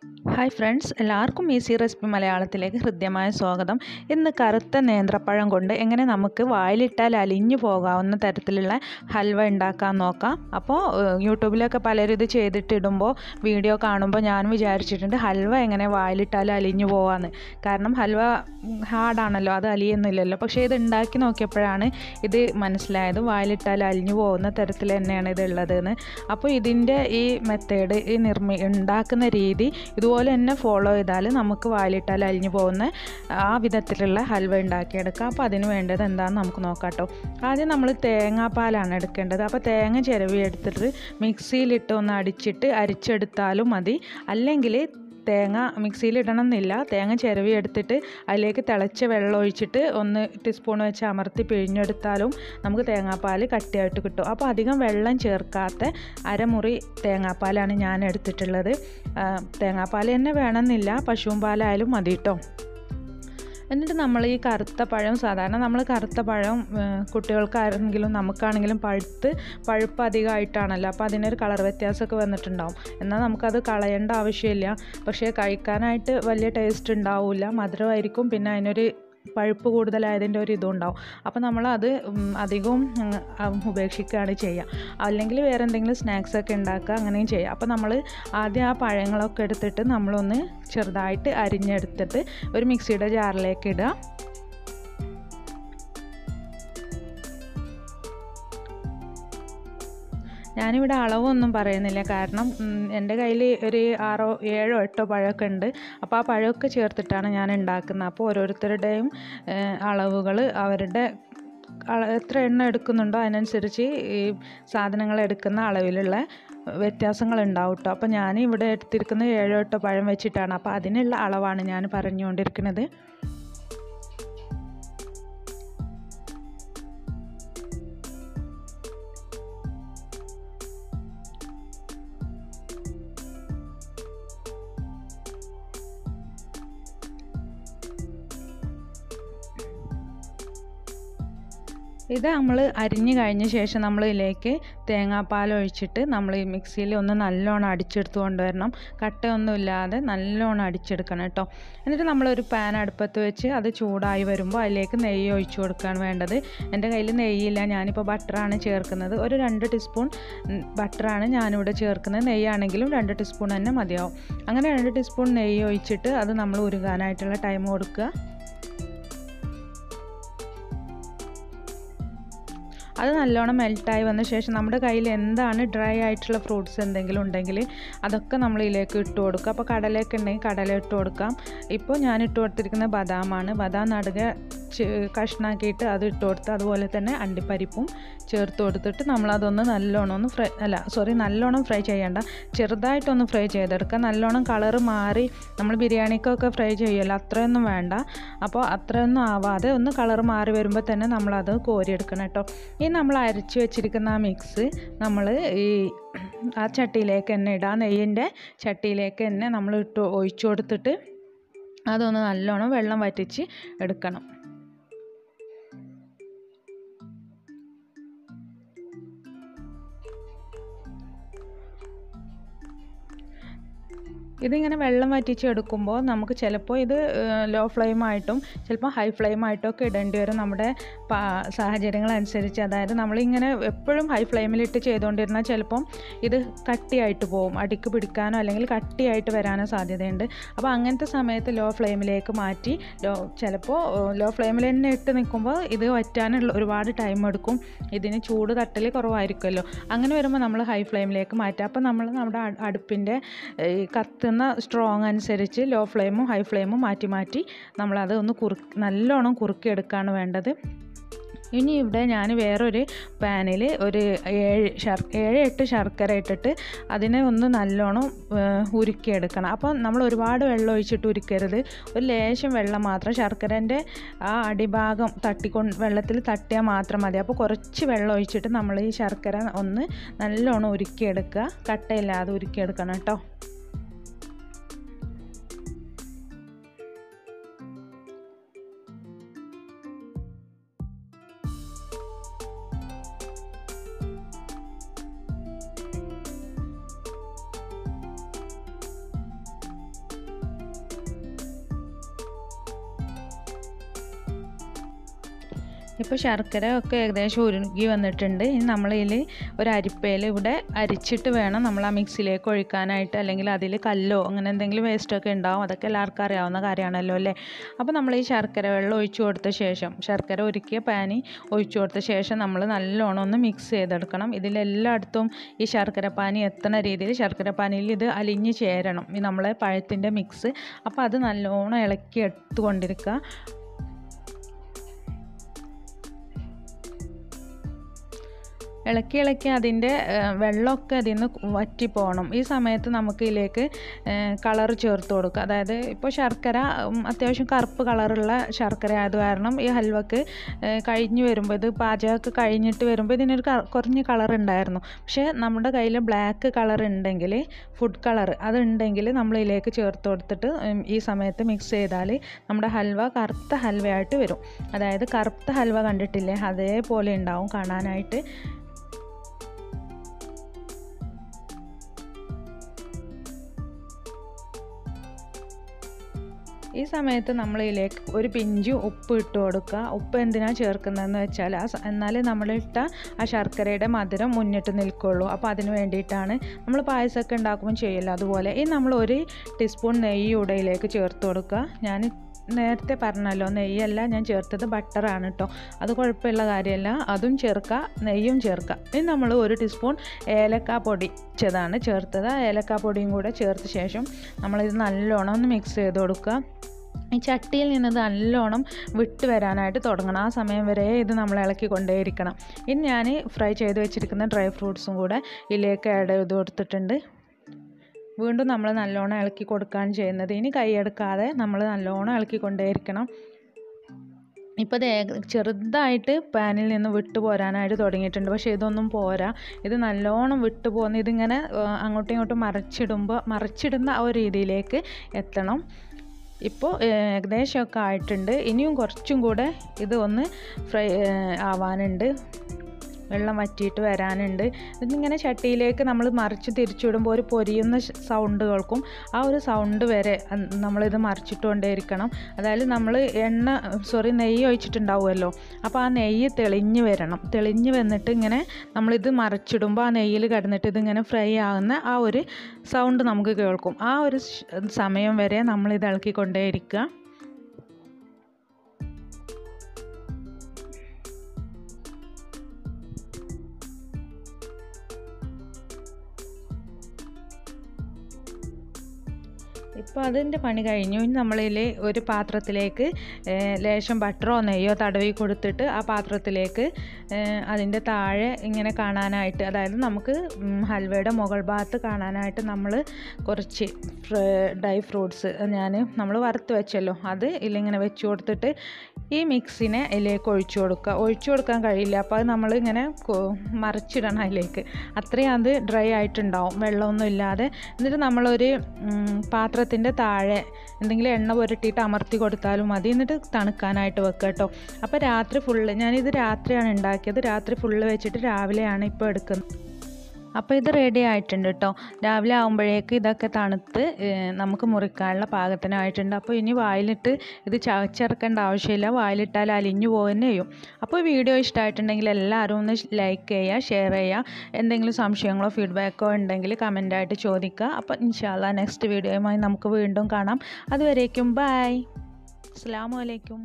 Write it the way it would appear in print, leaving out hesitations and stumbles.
Hi friends, എല്ലാവർക്കും easy recipe മലയാളത്തിലേക്ക് ഹൃദ്യമായ സ്വാഗതം. ഇന്ന് കറുത്ത നേന്ത്രപ്പഴം കൊണ്ട് എങ്ങനെ നമുക്ക് വായിലിട്ടാൽ അലിഞ്ഞു പോകാവുന്ന തരത്തിലുള്ള ഹൽവ ഉണ്ടാക്കാൻ നോക്കാം. അപ്പോൾ യൂട്യൂബിലൊക്കെ പലരും ഇത് ചെയ്തിട്ടിടുമ്പോൾ വീഡിയോ കാണുമ്പോൾ ഞാൻ വിചാരിച്ചിട്ടുണ്ട് ഹൽവ എങ്ങനെ വായിലിട്ടാൽ അലിഞ്ഞു പോകാമെന്ന്. കാരണം ഹൽവ ഹാർഡാണല്ലോ, അത് അലിയുന്നില്ലല്ലോ. പക്ഷേ ഇത് ഉണ്ടാക്കി നോക്കിയപ്പോഴാണ് ഇത് മനസ്സിലായത്, വായിലിട്ടാൽ അലിഞ്ഞു പോകുന്ന തരത്തിൽ തന്നെയാണ് ഇത് ഉള്ളതെന്ന്. അപ്പോൾ ഇതിൻ്റെ ഈ മെത്തേഡ്, ഈ ഉണ്ടാക്കുന്ന രീതി ഇതുപോലെ തന്നെ ഫോളോ ചെയ്താൽ നമുക്ക് വായിലിട്ടാൽ അലിഞ്ഞു പോകുന്ന ആ വിധത്തിലുള്ള ഹൽവ ഉണ്ടാക്കിയെടുക്കാം. അപ്പോൾ അതിന് വേണ്ടത് എന്താണെന്ന് നമുക്ക് നോക്കാം കേട്ടോ. ആദ്യം നമ്മൾ തേങ്ങാപ്പാലാണ് എടുക്കേണ്ടത്. അപ്പോൾ തേങ്ങ ചിരവി എടുത്തിട്ട് മിക്സിയിലിട്ട് ഒന്ന് അരിച്ചെടുത്താലും മതി. അല്ലെങ്കിൽ തേങ്ങ മിക്സിയിലിടണം എന്നില്ല. തേങ്ങ ചിരവി എടുത്തിട്ട് അതിലേക്ക് തിളച്ച വെള്ളം ഒഴിച്ചിട്ട് 1 ടീസ്പൂൺ വെച്ച് അമർത്തി പിഴിഞ്ഞെടുത്താലും നമുക്ക് തേങ്ങാപ്പാൽ കട്ടിയായിട്ട് കിട്ടും. അപ്പോൾ അധികം വെള്ളം ചേർക്കാത്ത അരമുറി തേങ്ങാപ്പാലാണ് ഞാൻ എടുത്തിട്ടുള്ളത്. തേങ്ങാപ്പാൽ തന്നെ വേണമെന്നില്ല, പശുവും പാലായാലും മതി കേട്ടോ. എന്നിട്ട് നമ്മൾ ഈ കറുത്ത പഴം, സാധാരണ നമ്മൾ കറുത്ത പഴം കുട്ടികൾക്കാണെങ്കിലും നമുക്കാണെങ്കിലും പഴുപ്പ് അധികമായിട്ടാണല്ലോ, അപ്പോൾ അതിനൊരു കളർ വ്യത്യാസമൊക്കെ വന്നിട്ടുണ്ടാവും. എന്നാൽ നമുക്കത് കളയേണ്ട ആവശ്യമില്ല. പക്ഷേ കഴിക്കാനായിട്ട് വലിയ ടേസ്റ്റ് ഉണ്ടാവില്ല, മധുരമായിരിക്കും, പിന്നെ അതിനൊരു പഴുപ്പ് കൂടുതലായതിൻ്റെ ഒരു ഇതും ഉണ്ടാവും. അപ്പോൾ നമ്മളത് അധികവും ഉപേക്ഷിക്കുകയാണ് ചെയ്യുക. അല്ലെങ്കിൽ വേറെ എന്തെങ്കിലും സ്നാക്സൊക്കെ ഉണ്ടാക്കുക, അങ്ങനെയും ചെയ്യുക. അപ്പോൾ നമ്മൾ ആദ്യം ആ പഴങ്ങളൊക്കെ എടുത്തിട്ട് നമ്മളൊന്ന് ചെറുതായിട്ട് അരിഞ്ഞെടുത്തിട്ട് ഒരു മിക്സിയുടെ ജാറിലേക്ക് ഇടുക. ഞാനിവിടെ അളവൊന്നും പറയുന്നില്ല, കാരണം എൻ്റെ കയ്യിൽ ഒരു 6, 7, 8 പഴമൊക്കെ ഉണ്ട്. അപ്പോൾ ആ പഴമൊക്കെ ചേർത്തിട്ടാണ് ഞാൻ ഉണ്ടാക്കുന്നത്. അപ്പോൾ ഓരോരുത്തരുടെയും അളവുകൾ അവരുടെ എത്ര എണ്ണം എടുക്കുന്നുണ്ടോ അതിനനുസരിച്ച് ഈ സാധനങ്ങൾ എടുക്കുന്ന അളവിലുള്ള വ്യത്യാസങ്ങൾ ഉണ്ടാവും കേട്ടോ. അപ്പോൾ ഞാൻ ഇവിടെ എടുത്തിരിക്കുന്നത് 7, 8 പഴം വെച്ചിട്ടാണ്. അപ്പോൾ അതിനുള്ള അളവാണ് ഞാൻ പറഞ്ഞുകൊണ്ടിരിക്കുന്നത്. ഇത് നമ്മൾ അരിഞ്ഞ് കഴിഞ്ഞ ശേഷം നമ്മൾ ഇതിലേക്ക് തേങ്ങാപ്പാൽ ഒഴിച്ചിട്ട് നമ്മൾ ഈ മിക്സിയിൽ ഒന്ന് നല്ലോണം അടിച്ചെടുത്ത് കൊണ്ടുവരണം. കട്ടയൊന്നും ഇല്ലാതെ നല്ലോണം അടിച്ചെടുക്കണം കേട്ടോ. എന്നിട്ട് നമ്മളൊരു പാൻ അടുപ്പത്ത് വെച്ച് അത് ചൂടായി വരുമ്പോൾ അതിലേക്ക് നെയ്യ് ഒഴിച്ചു കൊടുക്കുകയാണ് വേണ്ടത്. എൻ്റെ കയ്യിൽ നെയ്യില്ല, ഞാനിപ്പോൾ ബട്ടറാണ് ചേർക്കുന്നത്. ഒരു 2 ടീസ്പൂൺ ബട്ടറാണ് ഞാനിവിടെ ചേർക്കുന്നത്. നെയ്യാണെങ്കിലും 2 ടീസ്പൂൺ തന്നെ മതിയാവും. അങ്ങനെ 2 ടീസ്പൂൺ നെയ്യ് ഒഴിച്ചിട്ട് അത് നമ്മൾ ഉരുകാനായിട്ടുള്ള ടൈം കൊടുക്കുക. അത് നല്ലോണം മെൽറ്റായി വന്ന ശേഷം നമ്മുടെ കയ്യിൽ എന്താണ് ഡ്രൈ ആയിട്ടുള്ള ഫ്രൂട്ട്സ് എന്തെങ്കിലും ഉണ്ടെങ്കിൽ അതൊക്കെ നമ്മൾ ഇതിലേക്ക് ഇട്ട് കൊടുക്കുക. അപ്പോൾ കടലയൊക്കെ ഉണ്ടെങ്കിൽ കടല ഇട്ട് കൊടുക്കാം. ഇപ്പോൾ ഞാൻ ഇട്ട് കൊടുത്തിരിക്കുന്നത് ബദാമാണ്. ബദാം നടുക കഷ്ണാക്കിയിട്ട് അത് ഇട്ട് കൊടുത്ത്, അതുപോലെ തന്നെ അണ്ടിപ്പരിപ്പും ചേർത്ത് കൊടുത്തിട്ട് നമ്മളതൊന്ന് നല്ലോണം നല്ലോണം ഫ്രൈ ചെയ്യേണ്ട, ചെറുതായിട്ടൊന്ന് ഫ്രൈ ചെയ്തെടുക്കുക. നല്ലോണം കളറ് മാറി, നമ്മൾ ബിരിയാണിക്കൊക്കെ ഫ്രൈ ചെയ്യുമല്ലോ, അത്രയൊന്നും വേണ്ട. അപ്പോൾ അത്രയൊന്നും ആവാതെ ഒന്ന് കളറ് മാറി വരുമ്പോൾ തന്നെ നമ്മളത് കോരിയെടുക്കണം കേട്ടോ. ഈ നമ്മൾ അരച്ച് വെച്ചിരിക്കുന്ന ആ മിക്സ് നമ്മൾ ആ ചട്ടിയിലേക്ക് തന്നെ ഇടാം. നെയ്യിൻ്റെ ചട്ടിയിലേക്ക് തന്നെ നമ്മൾ ഒഴിച്ചു കൊടുത്തിട്ട് അതൊന്ന് നല്ലോണം വെള്ളം വറ്റിച്ച് എടുക്കണം. ഇതിങ്ങനെ വെള്ളം വറ്റിച്ച് എടുക്കുമ്പോൾ നമുക്ക് ചിലപ്പോൾ ഇത് ലോ ഫ്ലെയിമായിട്ടും ചിലപ്പോൾ ഹൈ ഫ്ലെയിമായിട്ടും ഒക്കെ ഇടേണ്ടി വരും, നമ്മുടെ സാഹചര്യങ്ങളനുസരിച്ച്. അതായത് നമ്മളിങ്ങനെ എപ്പോഴും ഹൈ ഫ്ലെയിമിലിട്ട് ചെയ്തുകൊണ്ടിരുന്നാൽ ചിലപ്പം ഇത് കട്ടിയായിട്ട് പോകും, അടിക്ക് പിടിക്കാനോ അല്ലെങ്കിൽ കട്ടിയായിട്ട് വരാനോ സാധ്യതയുണ്ട്. അപ്പോൾ അങ്ങനത്തെ സമയത്ത് ലോ ഫ്ലെയിമിലേക്ക് മാറ്റി ചിലപ്പോൾ ലോ ഫ്ലെയിമിൽ തന്നെ ഇട്ട് നിൽക്കുമ്പോൾ ഇത് വറ്റാനുള്ള ഒരുപാട് ടൈം എടുക്കും. ഇതിന് ചൂട് തട്ടൽ കുറവായിരിക്കുമല്ലോ. അങ്ങനെ വരുമ്പോൾ നമ്മൾ ഹൈ ഫ്ലെയിമിലേക്ക് മാറ്റുക. അപ്പോൾ നമ്മുടെ അടുപ്പിൻ്റെ കത്തുന്ന സ്ട്രോങ് അനുസരിച്ച് ലോ ഫ്ലെയിമും ഹൈ ഫ്ലെയിമും മാറ്റി നമ്മളത് ഒന്ന് നല്ലോണം കുറുക്കിയെടുക്കുകയാണ് വേണ്ടത്. ഇനി ഇവിടെ ഞാൻ വേറൊരു പാനിൽ ഒരു 7-8 ശർക്കര ഇട്ടിട്ട് അതിനെ ഒന്ന് നല്ലോണം ഉരുക്കിയെടുക്കണം. അപ്പോൾ നമ്മൾ ഒരുപാട് വെള്ളം ഒഴിച്ചിട്ട് ഉരുക്കരുത്, ഒരു ലേശം വെള്ളം മാത്രം. ശർക്കരൻ്റെ ആ അടിഭാഗം വെള്ളത്തിൽ തട്ടിയാൽ മാത്രം മതി. അപ്പോൾ കുറച്ച് വെള്ളം ഒഴിച്ചിട്ട് നമ്മൾ ഈ ശർക്കര ഒന്ന് നല്ലോണം ഉരുക്കിയെടുക്കുക, കട്ടയില്ലാതെ ഉരുക്കിയെടുക്കണം കേട്ടോ. ഇപ്പോൾ ശർക്കര ഒക്കെ ഏകദേശം ഉരുകി വന്നിട്ടുണ്ട്. ഇനി നമ്മളിതിൽ ഒരു അരിപ്പയിൽ ഇവിടെ അരിച്ചിട്ട് വേണം നമ്മൾ ആ മിക്സിയിലേക്ക് ഒഴിക്കാനായിട്ട്, അല്ലെങ്കിൽ അതിൽ കല്ലോ അങ്ങനെ എന്തെങ്കിലും വേസ്റ്റൊക്കെ ഉണ്ടാവും. അതൊക്കെ എല്ലാവർക്കും അറിയാവുന്ന കാര്യമാണല്ലോ അല്ലേ. അപ്പോൾ നമ്മൾ ഈ ശർക്കര വെള്ളം ഒഴിച്ചു കൊടുത്ത ശേഷം, ശർക്കര ഉരുക്കിയ പാനി ഒഴിച്ചു കൊടുത്ത ശേഷം നമ്മൾ നല്ലോണം ഒന്ന് മിക്സ് ചെയ്തെടുക്കണം. ഇതിലെല്ലായിടത്തും ഈ ശർക്കര പാനി എത്തുന്ന രീതിയിൽ ശർക്കര പാനിയിൽ ഇത് അലിഞ്ഞ് ചേരണം, ഈ നമ്മളെ പഴത്തിൻ്റെ മിക്സ്. അപ്പോൾ അത് നല്ലോണം ഇളക്കി എടുത്തുകൊണ്ടിരിക്കുക. ഇളക്കി അതിൻ്റെ വെള്ളമൊക്കെ അതിൽ നിന്ന് വറ്റി പോകണം. ഈ സമയത്ത് നമുക്ക് ഇതിലേക്ക് കളർ ചേർത്ത് കൊടുക്കുക. അതായത് ഇപ്പോൾ ശർക്കര അത്യാവശ്യം കറുപ്പ് കളറുള്ള ശർക്കര ആയത് കാരണം ഈ ഹൽവക്ക് കഴിഞ്ഞ് വരുമ്പോൾ, ഇത് പാചകമൊക്കെ കഴിഞ്ഞിട്ട് വരുമ്പോൾ ഇതിനൊരു കുറഞ്ഞ കളർ ഉണ്ടായിരുന്നു. പക്ഷേ നമ്മുടെ കയ്യിൽ ബ്ലാക്ക് കളർ ഉണ്ടെങ്കിൽ, ഫുഡ് കളർ അതുണ്ടെങ്കിൽ നമ്മൾ ഇതിലേക്ക് ചേർത്ത് കൊടുത്തിട്ട് ഈ സമയത്ത് മിക്സ് ചെയ്താൽ നമ്മുടെ ഹൽവ കറുത്ത ഹൽവയായിട്ട് വരും. അതായത് കറുത്ത ഹൽവ കണ്ടിട്ടില്ലേ, അതേപോലെ ഉണ്ടാവും കാണാനായിട്ട്. ഈ സമയത്ത് നമ്മൾ ഇതിലേക്ക് ഒരു പിഞ്ച് ഉപ്പ് ഇട്ട് കൊടുക്കുക. ഉപ്പ് എന്തിനാണ് ചേർക്കുന്നതെന്ന് വെച്ചാൽ എന്നാലേ നമ്മളിട്ട ആ ശർക്കരയുടെ മധുരം മുന്നിട്ട് നിൽക്കുള്ളൂ. അപ്പോൾ അതിന് വേണ്ടിയിട്ടാണ്. നമ്മൾ പായസമൊക്കെ ഉണ്ടാക്കുമ്പോൾ ചെയ്യില്ല അതുപോലെ. ഇനി നമ്മൾ 1 ടീസ്പൂൺ നെയ്യ് ഇവിടെ ഇതിലേക്ക് ചേർത്ത് കൊടുക്കുക. ഞാൻ നേരത്തെ പറഞ്ഞല്ലോ, നെയ്യല്ല ഞാൻ ചേർത്തത്, ബട്ടറാണ് കേട്ടോ. അത് കുഴപ്പമുള്ള കാര്യമല്ല, അതും ചേർക്കുക, നെയ്യും ചേർക്കുക. ഇനി നമ്മൾ 1 ടീസ്പൂൺ ഏലക്ക പൊടിച്ചതാണ് ചേർത്തത്. ഏലക്ക പൊടിയും കൂടെ ചേർത്ത ശേഷം നമ്മളിത് നല്ലോണം ഒന്ന് മിക്സ് ചെയ്ത് കൊടുക്കുക. ഈ ചട്ടിയിൽ നിന്ന് നല്ലോണം വിട്ട് വരാനായിട്ട് തുടങ്ങണം. ആ സമയം വരെ ഇത് നമ്മൾ ഇളക്കിക്കൊണ്ടേയിരിക്കണം. ഇനി ഞാൻ ഫ്രൈ ചെയ്ത് വെച്ചിരിക്കുന്ന ഡ്രൈ ഫ്രൂട്ട്സും കൂടെ ഇതിലേക്ക് ആഡ് ചെയ്ത് കൊടുത്തിട്ടുണ്ട്. വീണ്ടും നമ്മൾ നല്ലോണം ഇളക്കി കൊടുക്കുകയാണ് ചെയ്യുന്നത്. ഇനി കൈയെടുക്കാതെ നമ്മൾ നല്ലോണം ഇളക്കിക്കൊണ്ടേയിരിക്കണം. ഇപ്പോൾ ഇത് ചെറുതായിട്ട് പാനിൽ നിന്ന് വിട്ടു പോരാനായിട്ട് തുടങ്ങിയിട്ടുണ്ട്. പക്ഷേ ഇതൊന്നും പോരാ, ഇത് നല്ലോണം വിട്ടു പോകുന്ന, ഇതിങ്ങനെ അങ്ങോട്ടും ഇങ്ങോട്ടും മറിച്ചിടുന്ന ആ ഒരു രീതിയിലേക്ക് എത്തണം. ഇപ്പോൾ ഏകദേശമൊക്കെ ആയിട്ടുണ്ട്. ഇനിയും കുറച്ചും കൂടെ ഇത് ഒന്ന് ഫ്രൈ ആവാനുണ്ട്, വെള്ളം വറ്റിയിട്ട് വരാനുണ്ട്. ഇതിങ്ങനെ ചട്ടിയിലേക്ക് നമ്മൾ മറിച്ച് തിരിച്ചിടുമ്പോൾ ഒരു പൊരിയുന്ന സൗണ്ട് കേൾക്കും. ആ ഒരു സൗണ്ട് വരെ നമ്മളിത് മറിച്ചിട്ടുകൊണ്ടേയിരിക്കണം. അതായത് നമ്മൾ നെയ്യ് ഒഴിച്ചിട്ടുണ്ടാവുമല്ലോ, അപ്പോൾ ആ നെയ്യ് തെളിഞ്ഞ് വരണം. തെളിഞ്ഞ് വന്നിട്ട് ഇങ്ങനെ നമ്മളിത് മറിച്ചിടുമ്പോൾ ആ നെയ്യിൽ കിടന്നിട്ട് ഇതിങ്ങനെ ഫ്രൈ ആകുന്ന ആ ഒരു സൗണ്ട് നമുക്ക് കേൾക്കും. ആ ഒരു സമയം വരെ നമ്മളിത് ഇളക്കിക്കൊണ്ടേയിരിക്കുക. ഇപ്പോൾ അതിൻ്റെ പണി കഴിഞ്ഞു. ഇനി നമ്മളിൽ ഒരു പാത്രത്തിലേക്ക് ലേശം ബട്ടറോ നെയ്യോ തടവി കൊടുത്തിട്ട് ആ പാത്രത്തിലേക്ക് അതിൻ്റെ താഴെ ഇങ്ങനെ കാണാനായിട്ട്, അതായത് നമുക്ക് ഹൽവയുടെ മുകൾ ഭാഗത്ത് കാണാനായിട്ട് നമ്മൾ കുറച്ച് ഡ്രൈ ഫ്രൂട്ട്സ് നമ്മൾ വറുത്ത് വെച്ചല്ലോ, അത് ഇതിലിങ്ങനെ വെച്ച് കൊടുത്തിട്ട് ഈ മിക്സിനെ ഇതിലേക്ക് ഒഴിച്ചു കൊടുക്കാൻ കഴിയില്ല. അപ്പോൾ അത് നമ്മളിങ്ങനെ മറിച്ചിടണം അതിലേക്ക്. അത്രയും അത് ഡ്രൈ ആയിട്ടുണ്ടാവും, വെള്ളമൊന്നും ഇല്ലാതെ. എന്നിട്ട് നമ്മളൊരു പാത്രത്തിൻ്റെ താഴെ എന്തെങ്കിലും എണ്ണ പുരട്ടിയിട്ട് അമർത്തി കൊടുത്താലും മതി. എന്നിട്ട് തണുക്കാനായിട്ട് വെക്കുക കേട്ടോ. അപ്പോൾ രാത്രി ഫുള്ള്, ഞാനിത് രാത്രിയാണ് ഉണ്ടാക്കിയത്, രാത്രി ഫുള്ള് വെച്ചിട്ട് രാവിലെയാണ് ഇപ്പോൾ എടുക്കുന്നത്. അപ്പോൾ ഇത് റെഡി ആയിട്ടുണ്ട് കേട്ടോ. രാവിലെ ആകുമ്പോഴേക്ക് ഇതൊക്കെ തണുത്ത് നമുക്ക് മുറിക്കാനുള്ള പാകത്തിനായിട്ടുണ്ട്. അപ്പോൾ ഇനി വായിലിട്ട് ഇത് ചവച്ചിറക്കേണ്ട ആവശ്യമില്ല, വായിലിട്ടാൽ അലിഞ്ഞു പോകുന്നേ ചെയ്യും. അപ്പോൾ വീഡിയോ ഇഷ്ടമായിട്ടുണ്ടെങ്കിൽ എല്ലാവരും ഒന്ന് ലൈക്ക് ചെയ്യുക, ഷെയർ ചെയ്യുക. എന്തെങ്കിലും സംശയങ്ങളോ ഫീഡ്ബാക്കോ ഉണ്ടെങ്കിൽ കമൻ്റായിട്ട് ചോദിക്കുക. അപ്പോൾ ഇൻഷാ അല്ലാഹ് നെക്സ്റ്റ് വീഡിയോയുമായി നമുക്ക് വീണ്ടും കാണാം. അതുവരേക്കും ബൈ. അസ്സലാമു അലൈക്കും.